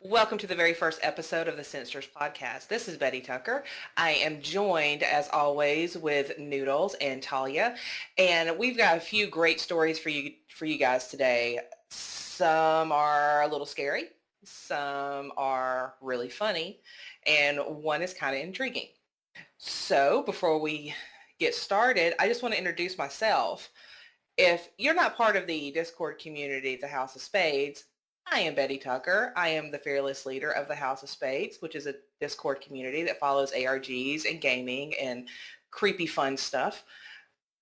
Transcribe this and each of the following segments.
Welcome to the very first episode of the SinSters podcast. This is Betty Tucker. I am joined, as always, with Noodles and Talia, and we've got a few great stories for you guys today. Some are a little scary, some are really funny, and one is kind of intriguing. So before we get started, I just want to introduce myself. If you're not part of the Discord community, the House of Spades, I am Betty Tucker. I am the fearless leader of the House of Spades, which is a Discord community that follows ARGs and gaming and creepy fun stuff.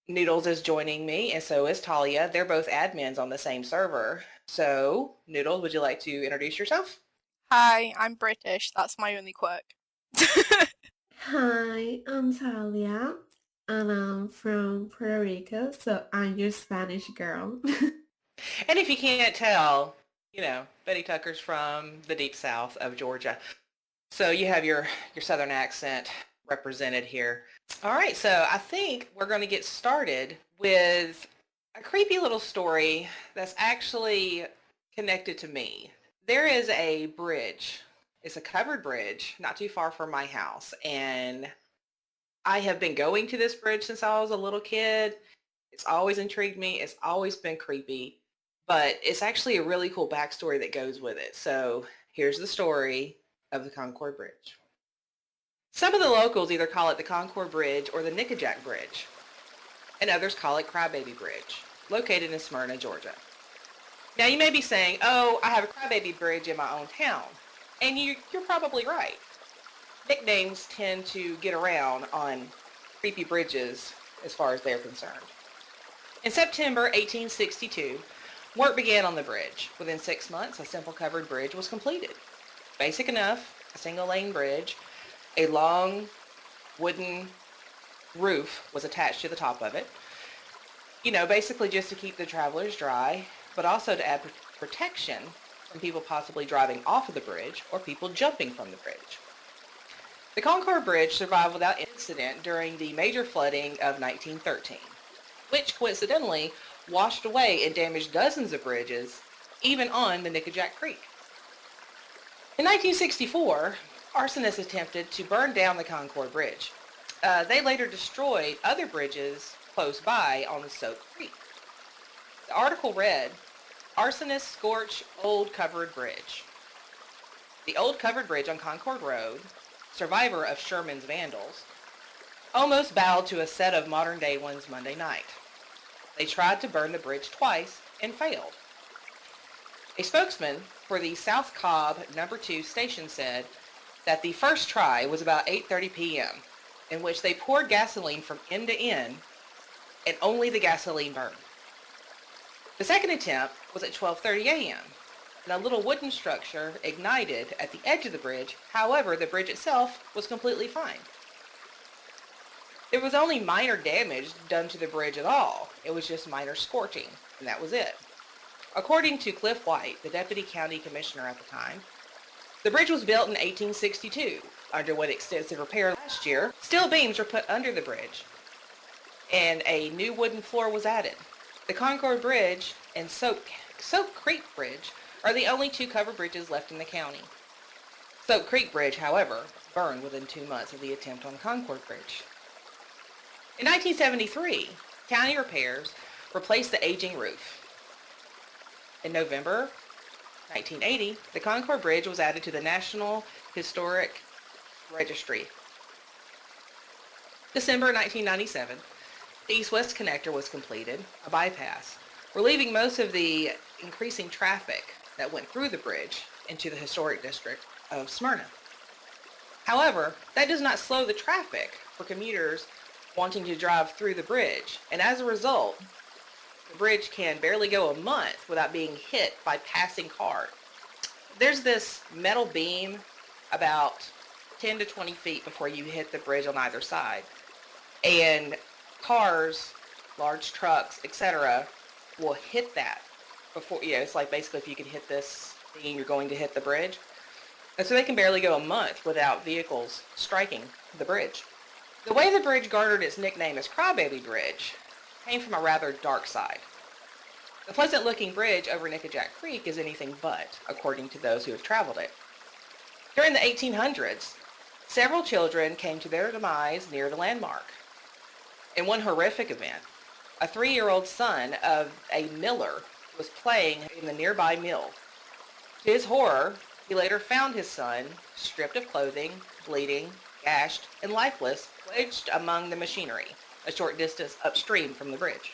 Noodles is joining me, and so is Talia. They're both admins on the same server. So, Noodles, would you like to introduce yourself? Hi, I'm British. That's my only quirk. Hi, I'm Talia, and I'm from Puerto Rico, so I'm your Spanish girl. And if you can't tell, Betty Tucker's from the deep south of Georgia. So you have your southern accent represented here. All right, so I think we're going to get started with a creepy little story that's actually connected to me. There is a bridge. It's a covered bridge not too far from my house, and I have been going to this bridge since I was a little kid. It's always intrigued me. It's always been creepy, but it's actually a really cool backstory that goes with it. So here's the story of the Concord Bridge. Some of the locals either call it the Concord Bridge or the Nickajack Bridge, and others call it Crybaby Bridge, located in Smyrna, Georgia. Now you may be saying, oh, I have a Crybaby Bridge in my own town, and you're probably right. Nicknames tend to get around on creepy bridges as far as they're concerned. In September 1862, work began on the bridge. Within 6 months, a simple covered bridge was completed. Basic enough, a single lane bridge. A long wooden roof was attached to the top of it. Basically just to keep the travelers dry, but also to add protection from people possibly driving off of the bridge or people jumping from the bridge. The Concord Bridge survived without incident during the major flooding of 1913, which coincidentally washed away and damaged dozens of bridges, even on the Nickajack Creek. In 1964, arsonists attempted to burn down the Concord Bridge. They later destroyed other bridges close by on the Soap Creek. The article read, "Arsonists scorch old covered bridge." The old covered bridge on Concord Road, survivor of Sherman's vandals, almost bowed to a set of modern-day ones Monday night. They tried to burn the bridge twice and failed. A spokesman for the South Cobb No. 2 station said that the first try was about 8:30 p.m., in which they poured gasoline from end to end, and only the gasoline burned. The second attempt was at 12:30 a.m., and a little wooden structure ignited at the edge of the bridge. However, the bridge itself was completely fine. There was only minor damage done to the bridge at all. It was just minor scorching, and that was it. According to Cliff White, the deputy county commissioner at the time, the bridge was built in 1862, underwent extensive repair last year. Steel beams were put under the bridge, and a new wooden floor was added. The Concord Bridge and Soap Creek Bridge are the only two covered bridges left in the county. Soap Creek Bridge, however, burned within 2 months of the attempt on the Concord Bridge. In 1973, county repairs replaced the aging roof. In November 1980, the Concord Bridge was added to the National Historic Registry. December 1997, the east-west connector was completed, a bypass, relieving most of the increasing traffic that went through the bridge into the historic district of Smyrna. However, that does not slow the traffic for commuters wanting to drive through the bridge, and as a result, the bridge can barely go a month without being hit by passing cars. There's this metal beam about 10 to 20 feet before you hit the bridge on either side, and cars, large trucks, etc., will hit that before, it's like basically if you can hit this beam, you're going to hit the bridge. And so they can barely go a month without vehicles striking the bridge. The way the bridge garnered its nickname as Crybaby Bridge came from a rather dark side. The pleasant-looking bridge over Nickajack Creek is anything but, according to those who have traveled it. During the 1800s, several children came to their demise near the landmark. In one horrific event, a 3-year-old son of a miller was playing in the nearby mill. To his horror, he later found his son, stripped of clothing, bleeding, gashed, and lifeless, wedged among the machinery, a short distance upstream from the bridge.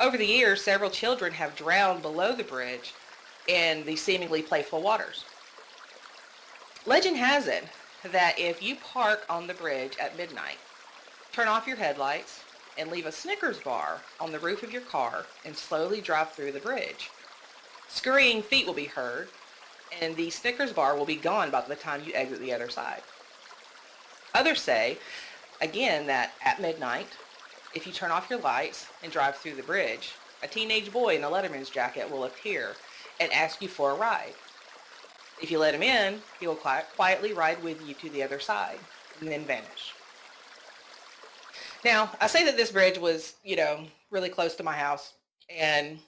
Over the years, several children have drowned below the bridge in the seemingly playful waters. Legend has it that if you park on the bridge at midnight, turn off your headlights, and leave a Snickers bar on the roof of your car and slowly drive through the bridge, scurrying feet will be heard, and the Snickers bar will be gone by the time you exit the other side. Others say, again, that at midnight, if you turn off your lights and drive through the bridge, a teenage boy in a Letterman's jacket will appear and ask you for a ride. If you let him in, he will quietly ride with you to the other side and then vanish. Now, I say that this bridge was, really close to my house, and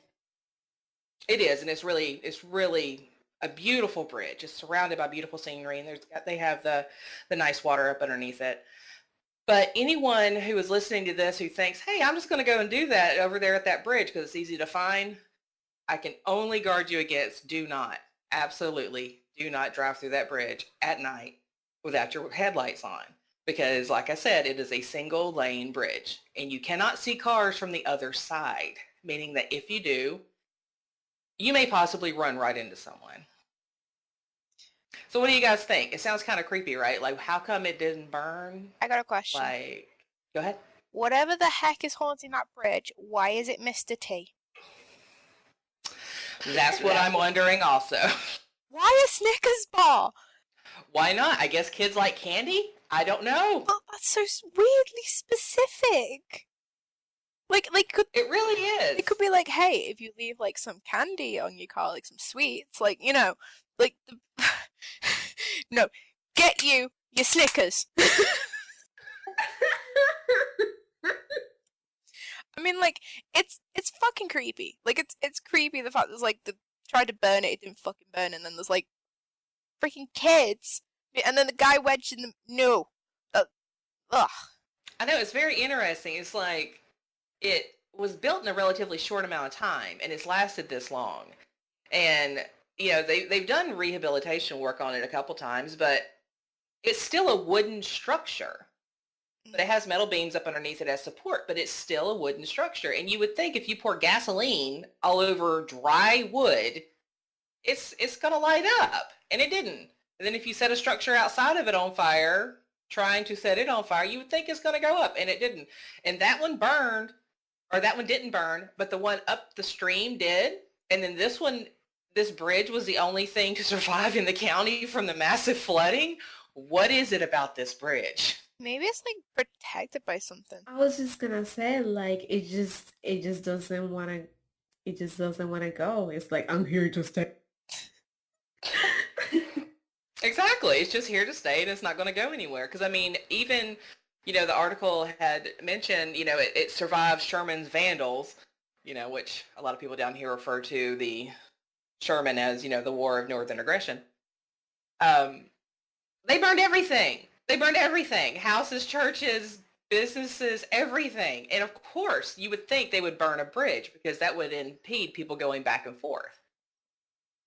it is, and it's really a beautiful bridge. It's surrounded by beautiful scenery, and they have the nice water up underneath it. But anyone who is listening to this who thinks, hey, I'm just going to go and do that over there at that bridge because it's easy to find, I can only guard you against absolutely do not drive through that bridge at night without your headlights on. Because, like I said, it is a single lane bridge, and you cannot see cars from the other side, meaning that if you do, you may possibly run right into someone. So what do you guys think? It sounds kind of creepy, right? Like, how come it didn't burn? I got a question. Go ahead. Whatever the heck is haunting that bridge, why is it Mr. T? That's what I'm wondering also. Why a Snickers bar? Why not? I guess kids like candy? I don't know. Well, that's so weirdly specific. It really is. It could be like, hey, if you leave like some candy on your car, like some sweets, no, get you your Snickers. I mean, it's fucking creepy. It's creepy the fact there's tried to burn it didn't fucking burn, and then there's freaking kids, and then the guy wedged in the ugh. I know, it's very interesting. It's like it was built in a relatively short amount of time, and it's lasted this long. And they've done rehabilitation work on it a couple times, but it's still a wooden structure. But it has metal beams up underneath it as support, but it's still a wooden structure. And you would think if you pour gasoline all over dry wood, it's going to light up, and it didn't. And then if you set a structure outside of it on fire, trying to set it on fire, you would think it's going to go up, and it didn't. And that one burned, or that one didn't burn, but the one up the stream did. And then this bridge was the only thing to survive in the county from the massive flooding. What is it about this bridge? Maybe it's protected by something. I was just gonna say, it just doesn't wanna go. It's like, I'm here to stay. Exactly. It's just here to stay, and it's not going to go anywhere. Because, I mean, even, the article had mentioned, it survived Sherman's vandals, which a lot of people down here refer to the Sherman as, the War of Northern Aggression. They burned everything. Houses, churches, businesses, everything. And, of course, you would think they would burn a bridge because that would impede people going back and forth.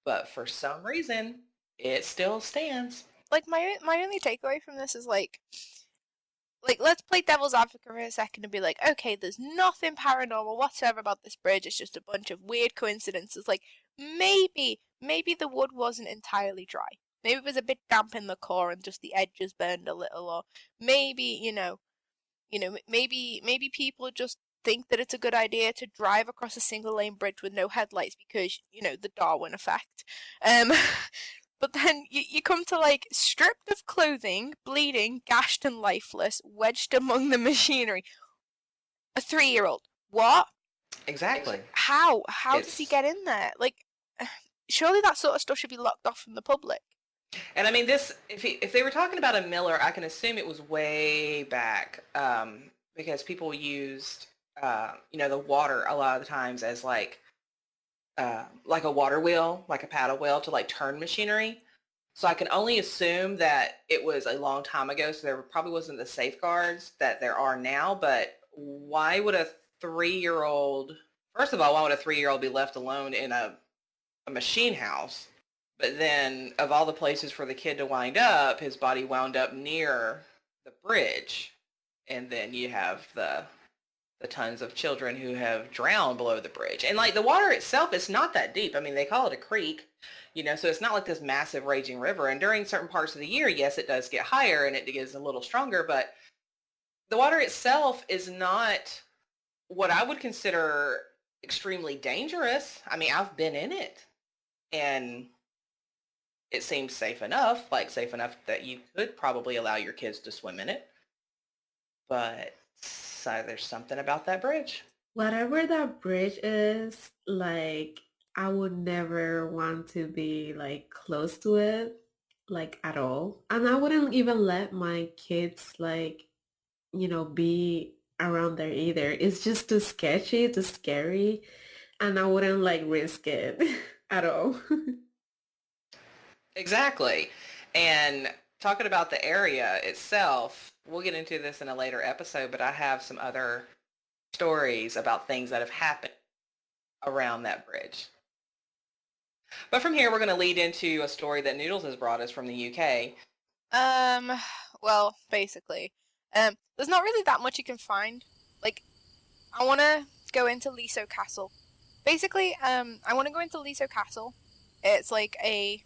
But for some reason, it still stands. My only takeaway from this is let's play devil's advocate for a second and be like, okay, there's nothing paranormal whatsoever about this bridge. It's just a bunch of weird coincidences. Maybe the wood wasn't entirely dry. Maybe it was a bit damp in the core and just the edges burned a little, or maybe maybe people just think that it's a good idea to drive across a single lane bridge with no headlights because the Darwin effect. But then you come to stripped of clothing, bleeding, gashed and lifeless, wedged among the machinery. A 3-year-old. What? Exactly. How does he get in there? Surely that sort of stuff should be locked off from the public. And I mean, if they were talking about a miller, I can assume it was way back, because people used, the water a lot of the times as like a water wheel, like a paddle wheel to turn machinery. So I can only assume that it was a long time ago, so there probably wasn't the safeguards that there are now. But why would a 3-year-old, first of all, why would a 3-year-old be left alone in a machine house? But then of all the places for the kid to wind up, his body wound up near the bridge. And then you have the tons of children who have drowned below the bridge. And like the water itself is not that deep. I mean, they call it a creek, so it's not like this massive raging river. And during certain parts of the year, yes, it does get higher and it gets a little stronger, but the water itself is not what I would consider extremely dangerous. I mean, I've been in it and it seems safe enough, like safe enough that you could probably allow your kids to swim in it. But so there's something about that bridge. Whatever that bridge is, like I would never want to be like close to it, like at all. And I wouldn't even let my kids like, be around there either. It's just too sketchy, too scary, and I wouldn't like risk it at all. Exactly. And talking about the area itself, we'll get into this in a later episode, but I have some other stories about things that have happened around that bridge. But from here, we're going to lead into a story that Noodles has brought us from the UK. Well, basically, there's not really that much you can find. Like, I want to go into Leasowe Castle. Basically, I want to go into Leasowe Castle. It's like a,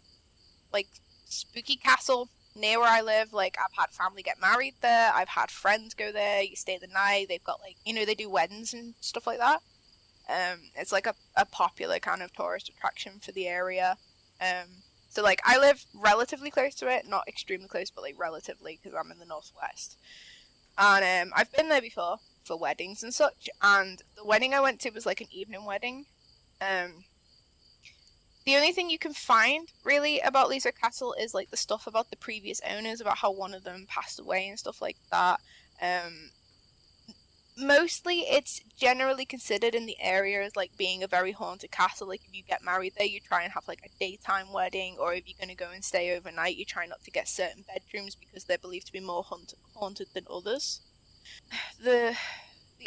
spooky castle near where I live. Like, I've had family get married there. I've had friends go there. You stay the night. They've got, they do weddings and stuff like that. It's like a popular kind of tourist attraction for the area. So, I live relatively close to it. Not extremely close, but, relatively, because I'm in the northwest. And, I've been there before for weddings and such. And the wedding I went to was, an evening wedding. The only thing you can find, really, about Leasowe Castle is, the stuff about the previous owners, about how one of them passed away and stuff like that. Mostly, it's generally considered in the area as, being a very haunted castle. If you get married there, you try and have, a daytime wedding, or if you're going to go and stay overnight, you try not to get certain bedrooms because they're believed to be more haunted than others. The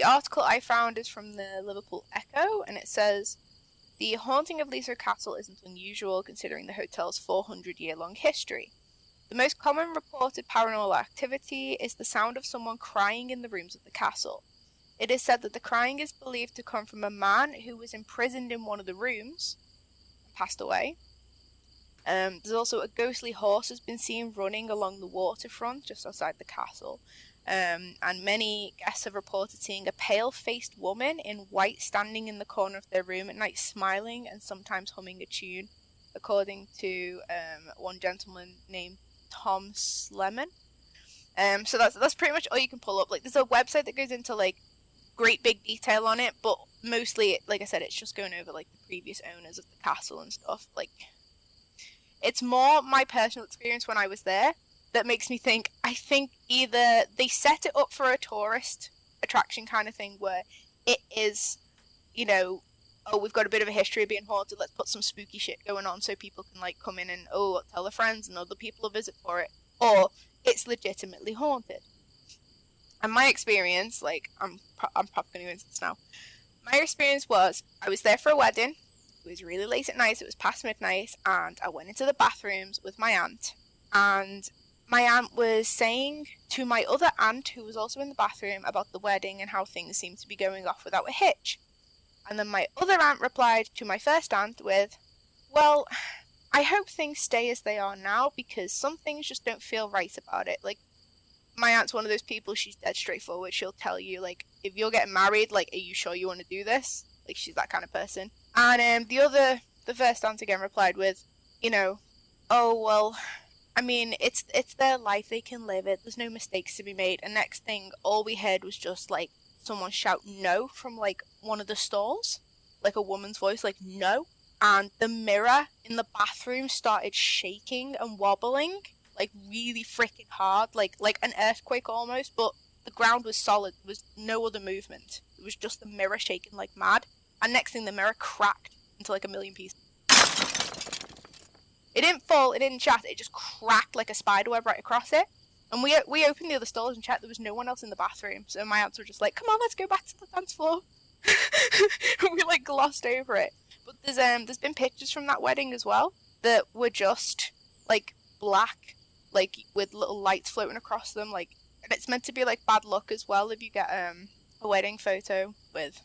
article I found is from the Liverpool Echo, and it says, "The haunting of Leasowe Castle isn't unusual considering the hotel's 400-year-long history. The most common reported paranormal activity is the sound of someone crying in the rooms of the castle. It is said that the crying is believed to come from a man who was imprisoned in one of the rooms and passed away. There's also a ghostly horse has been seen running along the waterfront just outside the castle. And many guests have reported seeing a pale-faced woman in white standing in the corner of their room at night smiling and sometimes humming a tune, according to one gentleman named Tom Sleman. So that's pretty much all you can pull up. There's a website that goes into great big detail on it, but mostly, like I said, it's just going over the previous owners of the castle and stuff. It's more my personal experience when I was there that makes me think, I think either they set it up for a tourist attraction kind of thing where it is, oh, we've got a bit of a history of being haunted, let's put some spooky shit going on so people can come in and tell their friends and other people to visit for it, or it's legitimately haunted. And my experience, I'm probably going to go into this now. My experience was, I was there for a wedding. It was really late at night. It was past midnight, and I went into the bathrooms with my aunt. And my aunt was saying to my other aunt, who was also in the bathroom, about the wedding and how things seemed to be going off without a hitch. And then my other aunt replied to my first aunt with, "Well, I hope things stay as they are now, because some things just don't feel right about it." My aunt's one of those people, she's dead straightforward. She'll tell you, if you're getting married, are you sure you want to do this? She's that kind of person. And the first aunt again replied with, "Oh, well, I mean, it's their life, they can live it, there's no mistakes to be made." And next thing, all we heard was just, someone shout "no" from, one of the stalls. A woman's voice, "no." And the mirror in the bathroom started shaking and wobbling. Really freaking hard, like an earthquake almost, but the ground was solid. There was no other movement. It was just the mirror shaking like mad. And next thing, the mirror cracked into a million pieces. It didn't fall, it didn't shatter, it just cracked like a spider web right across it. And we opened the other stalls and checked, there was no one else in the bathroom. So my aunts were just like, come on, let's go back to the dance floor. And we like glossed over it. But there's been pictures from that wedding as well that were just like black, like with little lights floating across them, like, and it's meant to be like bad luck as well if you get a wedding photo with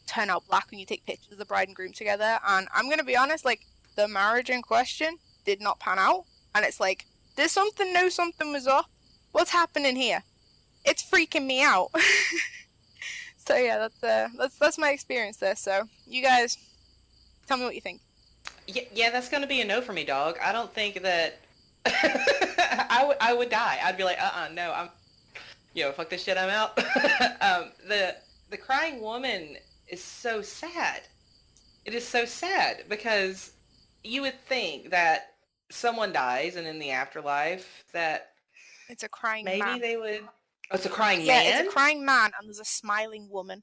turn out black when you take pictures of the bride and groom together. And I'm gonna be honest, like, the marriage in question did not pan out, and it's like, there's something was up. What's happening here? It's freaking me out. So yeah, that's my experience there. So you guys, tell me what you think. Yeah, that's gonna be a no for me, dog. I don't think that I would die. I'd be like, no, fuck this shit, I'm out. The crying woman is so sad. It is so sad because you would think that someone dies and in the afterlife that It's a crying maybe man. they would. Oh, it's a crying Yeah, man? it's a crying man, and there's a smiling woman.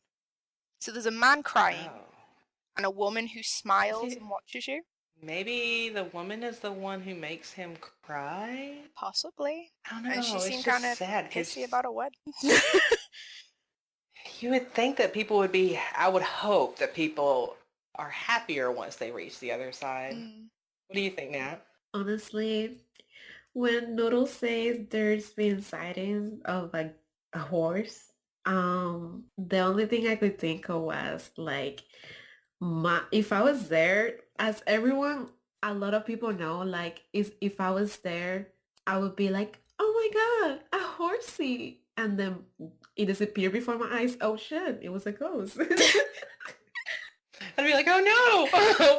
So there's a man crying, Oh. and a woman who smiles and watches you. Maybe the woman is the one who makes him cry? Possibly. I don't know. And she It's seemed just kind of sad 'cause pissy about a wedding. you would think that people would be, I would hope that people are happier once they reach the other side. What do you think, Nat? Honestly, when Noodle says there's been sightings of like a horse, the only thing I could think of was like if I was there, as everyone, a lot of people know, like if I was there, I would be like, oh my god, a horsey, and then it disappeared before my eyes. Oh shit, it was a ghost. I'd be like, oh no,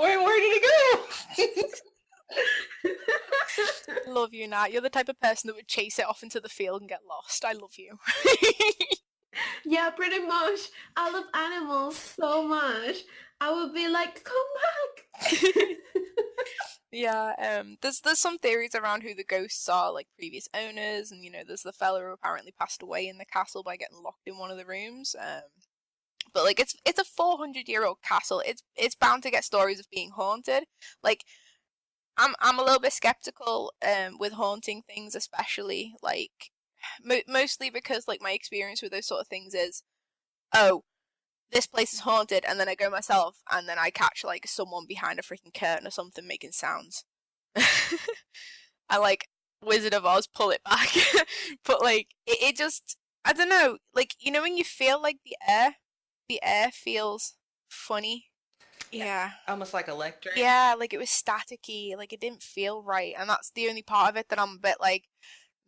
where did it go? Love you, Nat. You're the type of person that would chase it off into the field and get lost. I love you. Yeah, pretty much. I love animals so much. I would be like, come back. Yeah, there's some theories around who the ghosts are, like previous owners, and there's the fella who apparently passed away in the castle by getting locked in one of the rooms. But like it's a 400-year-old castle. It's bound to get stories of being haunted. Like I'm a little bit skeptical with haunting things, especially like mostly because like my experience with those sort of things is, oh, this place is haunted, and then I go myself, and then I catch like someone behind a freaking curtain or something making sounds. I like Wizard of Oz, pull it back. But like it just, I don't know, like when you feel like the air feels funny. Yeah. Almost like electric. Yeah, like it was staticky, like it didn't feel right, and that's the only part of it that I'm a bit like,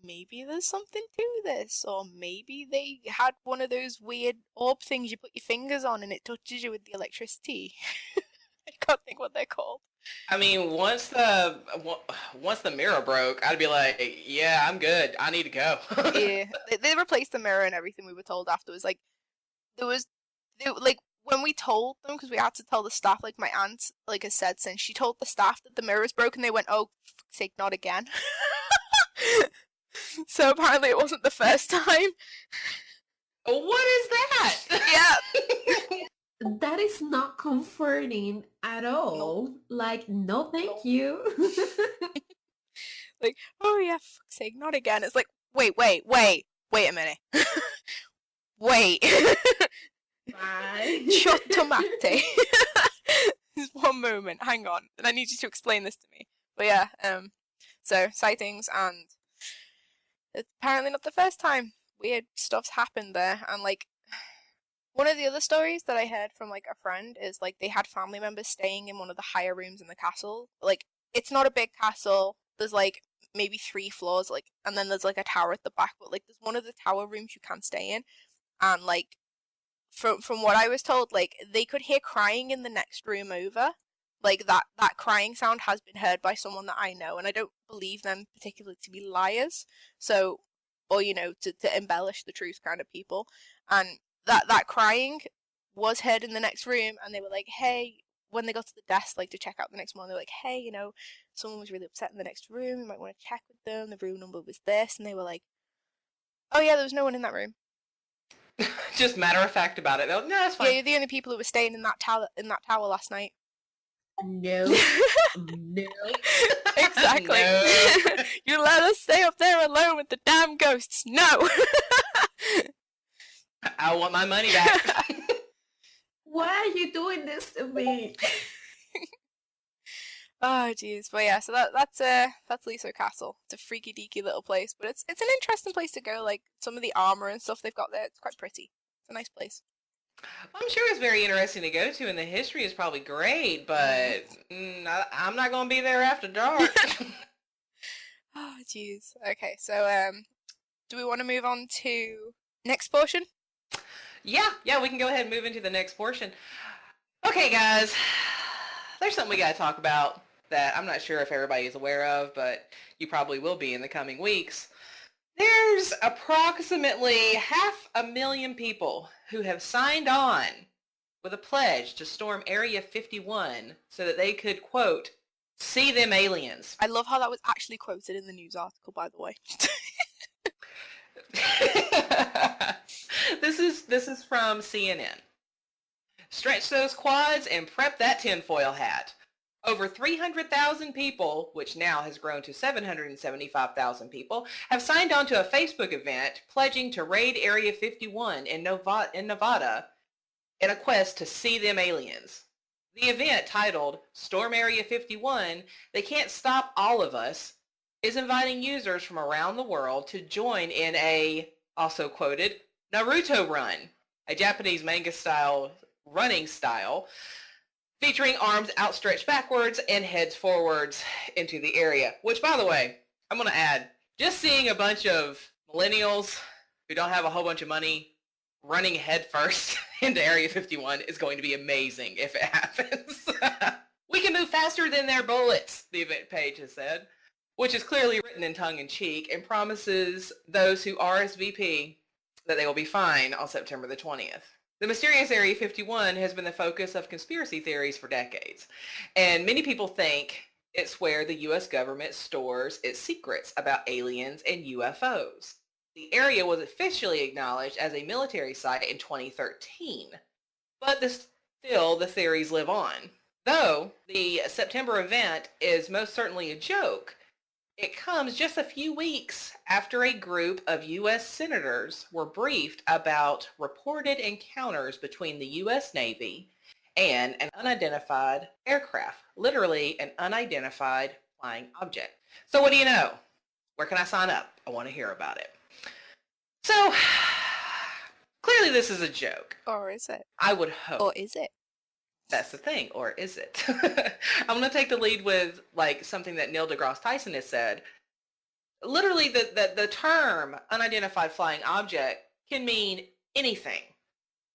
maybe there's something to this, or maybe they had one of those weird orb things you put your fingers on and it touches you with the electricity. I can't think what they're called. I mean, once the mirror broke, I'd be like, yeah, I'm good. I need to go. Yeah, they replaced the mirror and everything. We were told afterwards. Like like when we told them, because we had to tell the staff. Like my aunt, like has said since, she told the staff that the mirror was broken. They went, "Oh, for fuck's sake, not again." So apparently it wasn't the first time. What is that? Yeah. That is not comforting at all. Nope. Like, no, thank Nope. you. Like, oh yeah, for fuck's sake, not again. It's like, wait a minute. Wait. Bye. Chotomate. Just one moment, hang on. And I need you to explain this to me. But yeah, so sightings, and it's apparently not the first time weird stuff's happened there. And like one of the other stories that I heard from like a friend is like they had family members staying in one of the higher rooms in the castle. Like it's not a big castle. There's like maybe 3 floors, like, and then there's like a tower at the back, but like there's one of the tower rooms you can't stay in. And like from what I was told, like they could hear crying in the next room over. Like that crying sound has been heard by someone that I know, and I don't believe them particularly to be liars. So, or to embellish the truth kind of people. And that crying was heard in the next room, and they were like, hey, when they got to the desk, like to check out the next morning, they were like, hey, someone was really upset in the next room, you might want to check with them, the room number was this, and they were like, oh yeah, there was no one in that room. Just matter of fact about it. No, that's fine. Yeah, you're the only people who were staying in that tower last night. No, no. Exactly. No. You let us stay up there alone with the damn ghosts. No. I want my money back. Why are you doing this to me? Oh jeez, but yeah, so that's Leasowe Castle. It's a freaky deaky little place, but it's an interesting place to go. Like some of the armor and stuff they've got there, it's quite pretty. It's a nice place. I'm sure it's very interesting to go to, and the history is probably great, but I'm not going to be there after dark. Oh jeez. Okay, so do we want to move on to next portion? Yeah, we can go ahead and move into the next portion. Okay, guys, there's something we got to talk about that I'm not sure if everybody is aware of, but you probably will be in the coming weeks. There's approximately 500,000 people who have signed on with a pledge to storm Area 51 so that they could, quote, see them aliens. I love how that was actually quoted in the news article, by the way. This is from CNN. Stretch those quads and prep that tinfoil hat. Over 300,000 people, which now has grown to 775,000 people, have signed on to a Facebook event pledging to raid Area 51 in Nevada in a quest to see them aliens. The event, titled Storm Area 51, They Can't Stop All of Us, is inviting users from around the world to join in a, also quoted, Naruto run, a Japanese manga-style running style, featuring arms outstretched backwards and heads forwards into the area. Which, by the way, I'm going to add, just seeing a bunch of millennials who don't have a whole bunch of money running headfirst into Area 51 is going to be amazing if it happens. We can move faster than their bullets, the event page has said, which is clearly written in tongue-in-cheek and promises those who RSVP that they will be fine on September the 20th. The mysterious Area 51 has been the focus of conspiracy theories for decades, and many people think it's where the U.S. government stores its secrets about aliens and UFOs. The area was officially acknowledged as a military site in 2013, but still the theories live on. Though the September event is most certainly a joke, it comes just a few weeks after a group of U.S. senators were briefed about reported encounters between the U.S. Navy and an unidentified aircraft, literally an unidentified flying object. So what do you know? Where can I sign up? I want to hear about it. So clearly this is a joke. Or is it? I would hope. Or is it? That's the thing, or is it? I'm going to take the lead with like something that Neil deGrasse Tyson has said. Literally, the term unidentified flying object can mean anything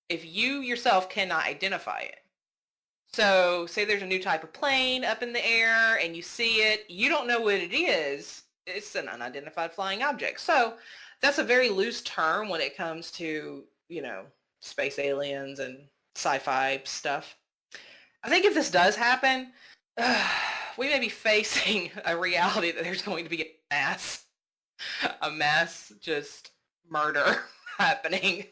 if you yourself cannot identify it. So say there's a new type of plane up in the air and you see it, you don't know what it is, it's an unidentified flying object. So that's a very loose term when it comes to, space aliens and sci-fi stuff. I think if this does happen, we may be facing a reality that there's going to be a mass just murder happening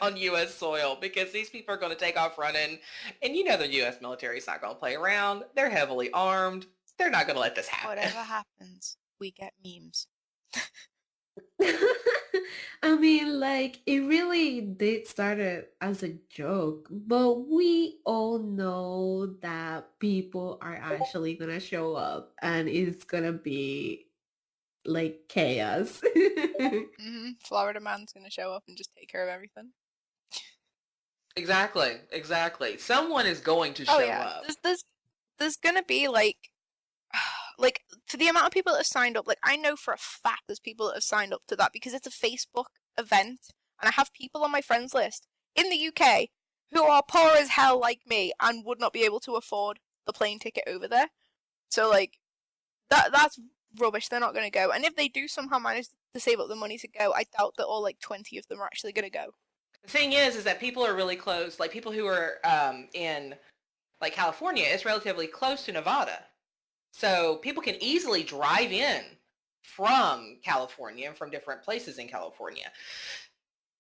on U.S. soil because these people are going to take off running, and the U.S. military is not going to play around. They're heavily armed. They're not going to let this happen. Whatever happens, we get memes. I mean, like, it really did start as a joke, but we all know that people are actually gonna show up and it's gonna be like chaos. Florida man's gonna show up and just take care of everything. Exactly. Someone is going to show up. There's gonna be like for the amount of people that have signed up, like I know for a fact there's people that have signed up to that because it's a Facebook event, and I have people on my friends list in the UK who are poor as hell like me and would not be able to afford the plane ticket over there. So like that's rubbish. They're not going to go, and if they do somehow manage to save up the money to go, I doubt that all 20 of them are actually going to go. The thing is that people are really close. Like people who are in like California, it's relatively close to Nevada. So people can easily drive in from California and from different places in California.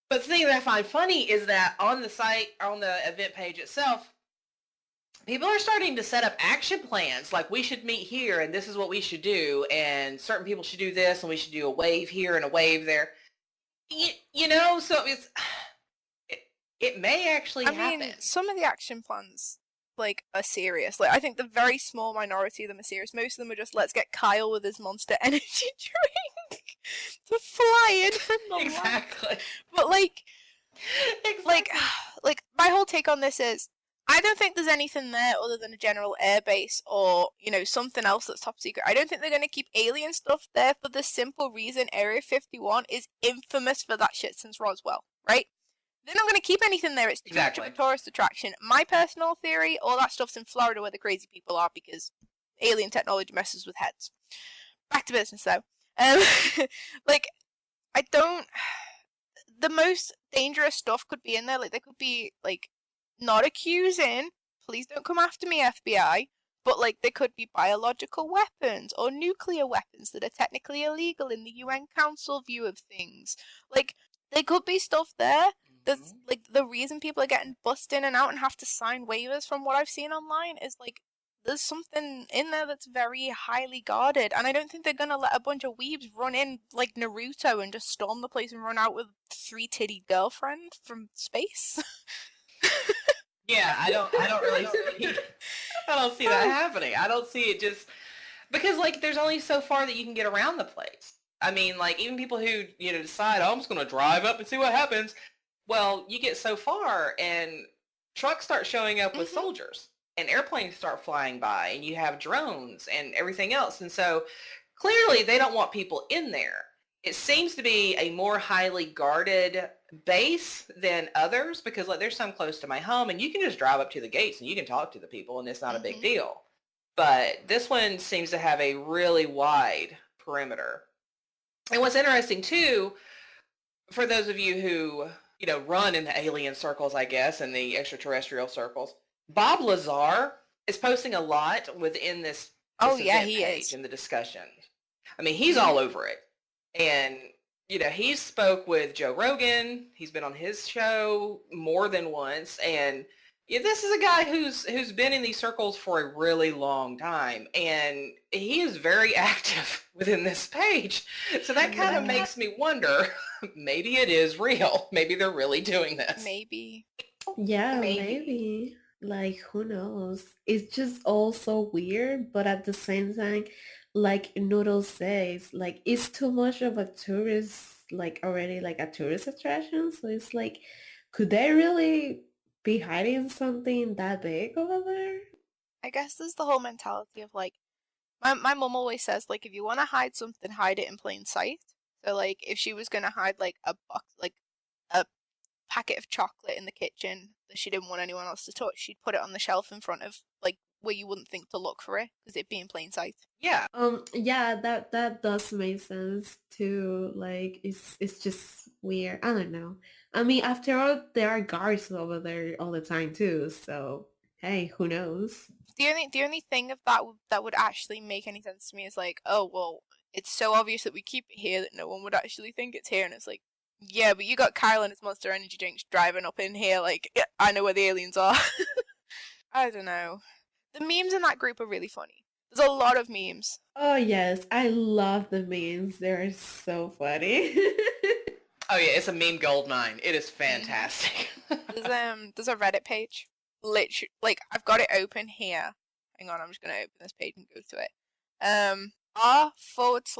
But the thing that I find funny is that on the site, on the event page itself, people are starting to set up action plans. Like, we should meet here, and this is what we should do, and certain people should do this, and we should do a wave here and a wave there. So it may actually happen. I mean, some of the action plans, like, are serious. Like, I think the very small minority of them are serious. Most of them are just, let's get Kyle with his Monster Energy drink to fly in from the land. Exactly. But, Exactly. like, my whole take on this is, I don't think there's anything there other than a general airbase or, something else that's top secret. I don't think they're going to keep alien stuff there for the simple reason Area 51 is infamous for that shit since Roswell, right? They're not going to keep anything there. It's too much of a tourist attraction. My personal theory, all that stuff's in Florida where the crazy people are because alien technology messes with heads. Back to business, though. The most dangerous stuff could be in there. Like, there could be, not accusing, please don't come after me, FBI, but, there could be biological weapons or nuclear weapons that are technically illegal in the UN Council view of things. There could be stuff there that's, the reason people are getting bussed in and out and have to sign waivers from what I've seen online is, there's something in there that's very highly guarded, and I don't think they're gonna let a bunch of weebs run in like Naruto and just storm the place and run out with 3-titty girlfriend from space. Yeah, I don't really see that happening. I don't see it just because there's only so far that you can get around the place. I mean, even people who decide, oh, I'm just gonna drive up and see what happens. Well, you get so far and trucks start showing up with soldiers and airplanes start flying by and you have drones and everything else. And so clearly they don't want people in there. It seems to be a more highly guarded base than others because there's some close to my home and you can just drive up to the gates and you can talk to the people and it's not a big deal. But this one seems to have a really wide perimeter. And what's interesting too, for those of you who, run in the alien circles, I guess, and the extraterrestrial circles, Bob Lazar is posting a lot within this event he page is in the discussion. I mean, he's all over it. And, he spoke with Joe Rogan. He's been on his show more than once. And this is a guy who's been in these circles for a really long time. And he is very active within this page. So that kind of makes me wonder, maybe it is real. Maybe they're really doing this. Maybe. Yeah, maybe. Who knows? It's just all so weird, but at the same time, Noodle says, it's too much of a tourist, already a tourist attraction. So it's could they really be hiding something that big over there? I guess there's the whole mentality of my mom always says if you want to hide something, hide it in plain sight. So if she was gonna hide a box, a packet of chocolate in the kitchen that she didn't want anyone else to touch, she'd put it on the shelf in front of where you wouldn't think to look for it because it'd be in plain sight. Yeah. Yeah, that does make sense too. It's just weird. I don't know. I mean, after all, there are guards over there all the time too. So hey, who knows? The only thing of that would actually make any sense to me is oh well, it's so obvious that we keep it here that no one would actually think it's here, and it's yeah, but you got Kyle and his Monster Energy drinks driving up in here yeah, I know where the aliens are. I don't know. The memes in that group are really funny. There's a lot of memes. Oh yes, I love the memes. They're so funny. Oh yeah, it's a meme goldmine. It is fantastic. There's a Reddit page. Literally, I've got it open here. Hang on, I'm just gonna open this page and go to it.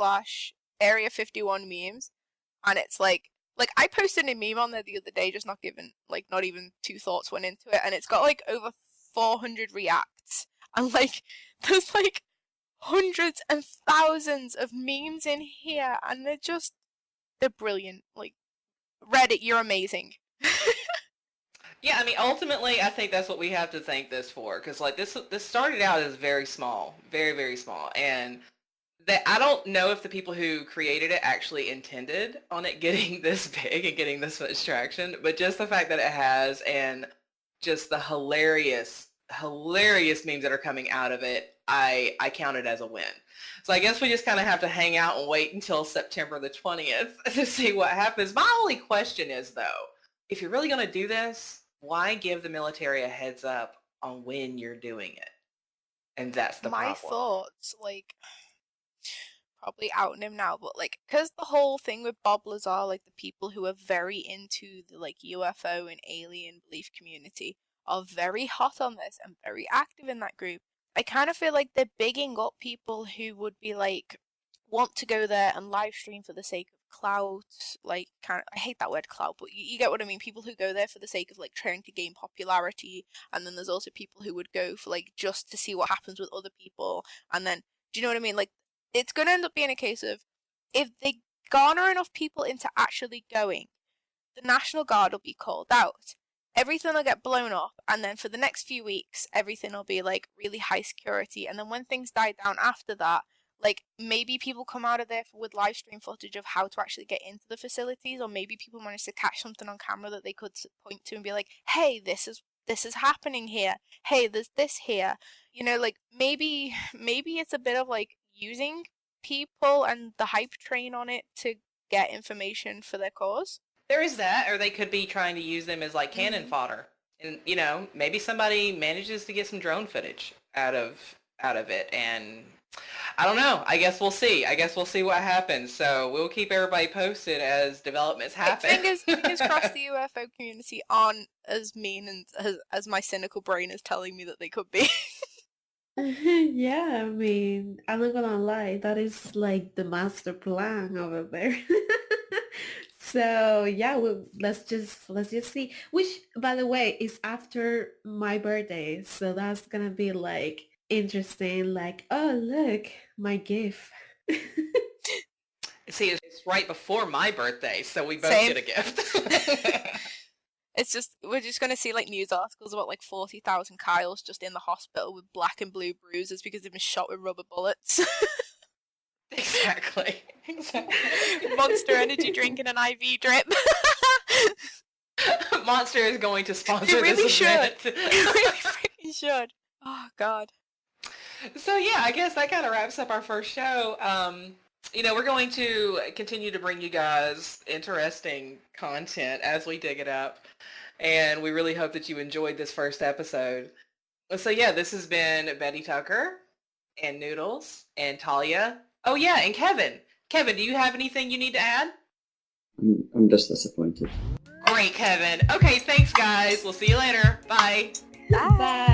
r/Area 51 memes, and it's I posted a meme on there the other day, just not even two thoughts went into it, and it's got over 400 reacts, and there's hundreds and thousands of memes in here, and they're brilliant. Reddit, you're amazing. Yeah, I mean, ultimately, I think that's what we have to thank this for, because this started out as very small, very, very small, and I don't know if the people who created it actually intended on it getting this big and getting this much traction, but just the fact that it has, and just the hilarious memes that are coming out of it, I count it as a win. So I guess we just kind of have to hang out and wait until September the 20th to see what happens. My only question is, though, if you're really going to do this, why give the military a heads up on when you're doing it. And that's the My problem. thoughts, like, probably outing him now, but like, because the whole thing with Bob Lazar, like the people who are very into the like UFO and alien belief community are very hot on this and very active in that group. I kind of feel like they're bigging up people who would be like, want to go there and live stream for the sake of clout, like I hate that word clout, but you get what I mean. People who go there for the sake of like trying to gain popularity, and then there's also people who would go for like just to see what happens with other people, and then do you know what I mean? Like it's going to end up being a case of if they garner enough people into actually going, the National Guard will be called out. Everything will get blown up, and then for the next few weeks, everything will be like really high security. And then when things die down after that, like maybe people come out of there with live stream footage of how to actually get into the facilities, or maybe people manage to catch something on camera that they could point to and be like, "Hey, this is happening here. Hey, there's this here." You know, like maybe it's a bit of like using people and the hype train on it to get information for their cause. There is that, or they could be trying to use them as like cannon fodder. And maybe somebody manages to get some drone footage out of it, and I don't know. I guess we'll see. What happens. So we'll keep everybody posted as developments happen. Fingers crossed the UFO community aren't as mean and as my cynical brain is telling me that they could be. Yeah, I mean, I'm not gonna lie, that is like the master plan over there. So yeah, let's just see. Which, by the way, is after my birthday, so that's gonna be like interesting. Like, oh look, my gift. See, it's right before my birthday, so we both Same. get a gift. We're just gonna see like news articles about like 40,000 Kyles just in the hospital with black and blue bruises because they've been shot with rubber bullets. Exactly. Monster Energy drink and an IV drip. Monster is going to sponsor It really this should. event. It really freaking should. Oh god. So yeah, I guess that kind of wraps up our first show. We're going to continue to bring you guys interesting content as we dig it up. And we really hope that you enjoyed this first episode. So yeah, this has been Betty Tucker and Noodles and Talia. Oh yeah, and Kevin. Kevin, do you have anything you need to add? I'm just disappointed. Great, Kevin. Okay, thanks guys. We'll see you later. Bye. Bye. Bye.